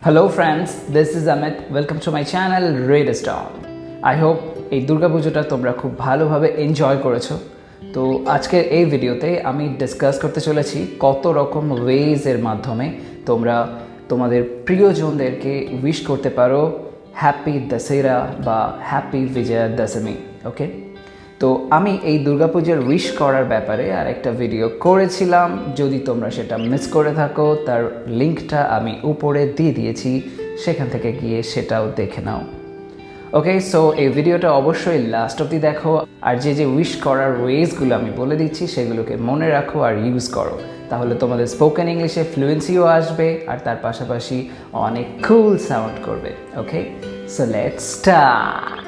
Hello friends, this is Amit. Welcome to my channel Red Star. I hope এই দুর্গা পুজোটা তোমরা খুব ভালোভাবে এনজয় করেছো। তো আজকের এই ভিডিওতে আমি ডিসকাস করতে চলেছি কত রকম ওয়েজ এর মাধ্যমে তোমরা তোমাদের প্রিয়জনদেরকে উইশ করতে পারো হ্যাপি দশেরা বা হ্যাপি বিজয়াদশমী। ওকে, তো আমি এই দুর্গাপূজার উইশ করার ব্যাপারে আর একটা ভিডিও করেছিলাম। যদি তোমরা সেটা মিস করে থাকো তার লিঙ্কটা আমি উপরে দিয়ে দিয়েছি, সেখান থেকে গিয়ে সেটাও দেখে নাও। ওকে, সো এই ভিডিওটা অবশ্যই লাস্ট অবধি দেখো, আর যে উইশ করার ওয়েজগুলো আমি বলে দিচ্ছি সেগুলোকে মনে রাখো আর ইউজ করো, তাহলে তোমাদের স্পোকেন ইংলিশে ফ্লুয়েন্সিও আসবে আর তার পাশাপাশি অনেক কুল সাউন্ড করবে। Okay, so let's start.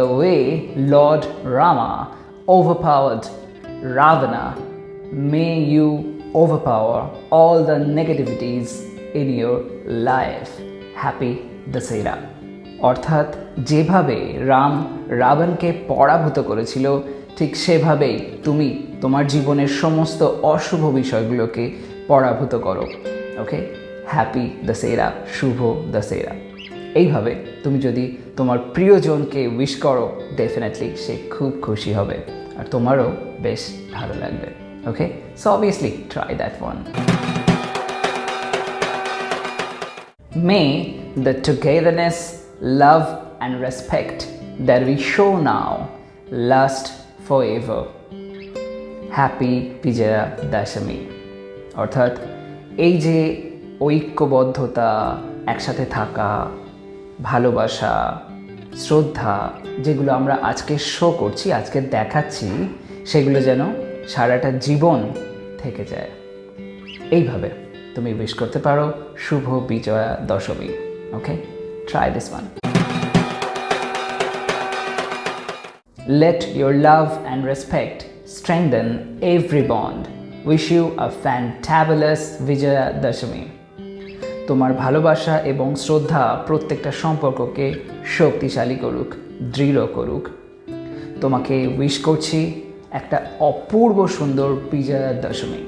The way Lord Rama overpowered Ravana, may you overpower all the negativities in your life. Happy Dussehra. অর্থাৎ যেভাবে রাম রাবণকে পরাভূত করেছিল ঠিক সেভাবেই তুমি তোমার জীবনের সমস্ত অশুভ বিষয়গুলোকে পরাভূত করো। ওকে, হ্যাপি দশেরা, শুভ দশেরা। এইভাবে তুমি যদি তোমার প্রিয়জনকে উইশ করো ডেফিনেটলি সে খুব খুশি হবে আর তোমারও বেশ ভালো লাগবে। Okay, so obviously try that one. May the togetherness, love and respect that we show now last forever happy. হ্যাপি বিজয়াদশমী। অর্থাৎ এই যে ঐক্যবদ্ধতা, একসাথে থাকা, ভালোবাসা, শ্রদ্ধা যেগুলো আমরা আজকে শো করছি, আজকে দেখাচ্ছি, সেগুলো যেন সারাটা জীবন থেকে যায়। এইভাবে তুমি উইশ করতে পারো শুভ Vijaya Dashami. Okay, try this one. Let your love and respect strengthen every bond. Wish you a fantabulous Vijayadashami. তোমার ভালোবাসা এবং শ্রদ্ধা প্রত্যেকটা সম্পর্ককে শক্তিশালী করুক, দৃঢ় করুক। তোমাকে উইশ করছি একটা অপূর্ব সুন্দর বিজয়াদশমী।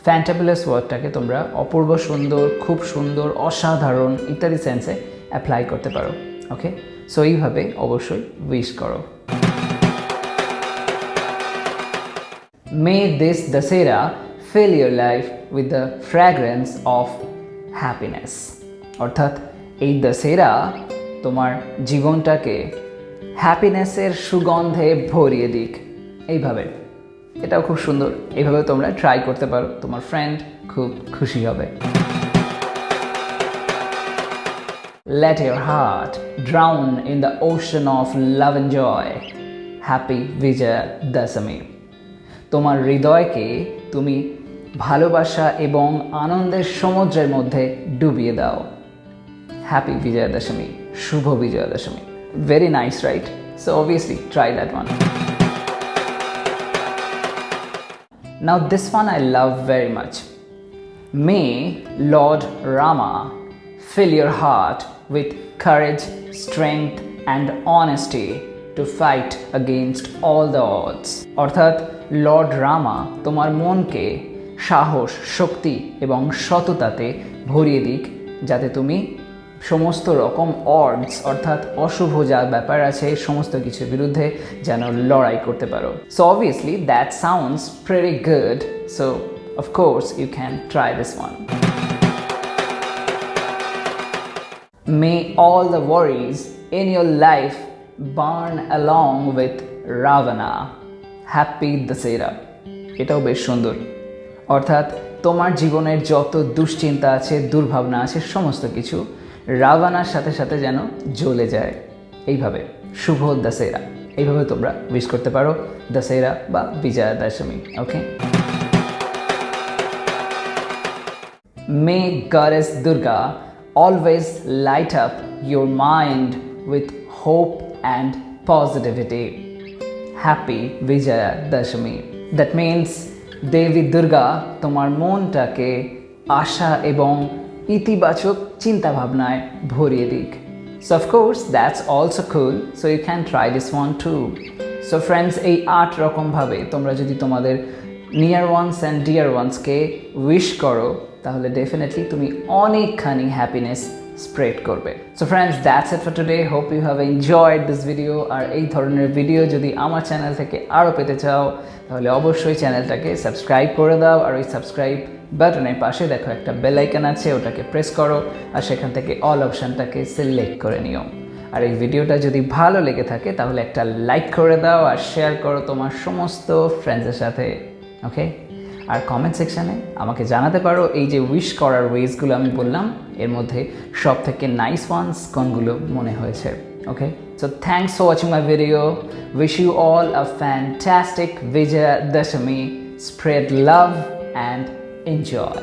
ফ্যান্টাবুলাস ওয়ার্ডটাকে তোমরা অপূর্ব সুন্দর, খুব সুন্দর, অসাধারণ ইত্যাদি সেন্সে অ্যাপ্লাই করতে পারো। ওকে, সো এইভাবে অবশ্যই উইশ করো। May this Dussehra fill your life with the fragrance of happiness. অর্থাৎ এই দশেরা তোমার জীবনটাকে হ্যাপিনেসের সুগন্ধে ভরিয়ে দিক। এইভাবে, এটাও খুব সুন্দর, এইভাবে তোমরা ট্রাই করতে পারো, তোমার ফ্রেন্ড খুব খুশি হবে। Let your heart drown in the ocean of love and joy. Happy Vijayadashami. তোমার হৃদয়কে তুমি ভালোবাসা এবং আনন্দের সমুদ্রের মধ্যে ডুবিয়ে দাও। হ্যাপি বিজয়াদশমী, শুভ Vijayadashami. Very nice, right? So obviously try that one. Now this one I love very much. May lord Rama fill your heart with courage, strength and honesty to fight against all the odds. অর্থাৎ Lord রামা তোমার মনকে সাহস, শক্তি এবং সততাতে ভরিয়ে দিক, যাতে তুমি সমস্ত রকম অডস অর্থাৎ অশুভ যা ব্যাপার আছে সমস্ত কিছুর বিরুদ্ধে যেন লড়াই করতে পারো। So obviously that sounds pretty good, so of course you can try this one. May all the worries in your life burn along with Ravana. Happy Dussehra. এটাও বেশ সুন্দর। অর্থাৎ তোমার জীবনের যত দুশ্চিন্তা আছে, দুর্ভাবনা আছে, সমস্ত কিছু রাভানার সাথে সাথে যেন জ্বলে যায়। এইভাবে শুভ দশেরা, এইভাবে তোমরা উইশ করতে পারো দশেরা বা Vijayadashami. Okay, may goddess Durga always light up your mind with hope and positivity. Happy Vijayadashami. That means দেবী দুর্গা তোমার মনটাকে আশা এবং ইতিবাচক চিন্তা ভাবনায় ভরিয়ে দিক। So of course that's also cool, so you can try this one too. So friends, এই 8 রকমভাবে তোমরা যদি তোমাদের নিয়ার ওয়ান্স অ্যান্ড ডিয়ার ওয়ান্সকে উইশ করো তাহলে ডেফিনেটলি তুমি অনেকখানি হ্যাপিনেস স্প্রেড করবে। So friends, that's it for today. Hope you have enjoyed this video. আর এই ধরনের ভিডিও যদি আমার চ্যানেল থেকে আরও পেতে চাও তাহলে অবশ্যই চ্যানেলটাকে সাবস্ক্রাইব করে দাও। আর ওই সাবস্ক্রাইব বাটনের পাশে দেখো একটা বেল আইকন আছে, ওটাকে প্রেস করো আর সেখান থেকে অল অপশানটাকে সিলেক্ট করে নিও। আর এই ভিডিওটা যদি ভালো লেগে থাকে তাহলে একটা লাইক করে দাও আর শেয়ার করো তোমার সমস্ত ফ্রেন্ডসের সাথে। ওকে, আর কমেন্ট সেকশানে আমাকে জানাতে পারো এই যে উইশ করার ওয়েজগুলো আমি বললাম এর মধ্যে সব থেকে নাইস ওয়ান্স কোনগুলো মনে হয়েছে। Okay, so thanks for watching my video. Wish you all a fantastic Vijayadashami. Spread love and enjoy.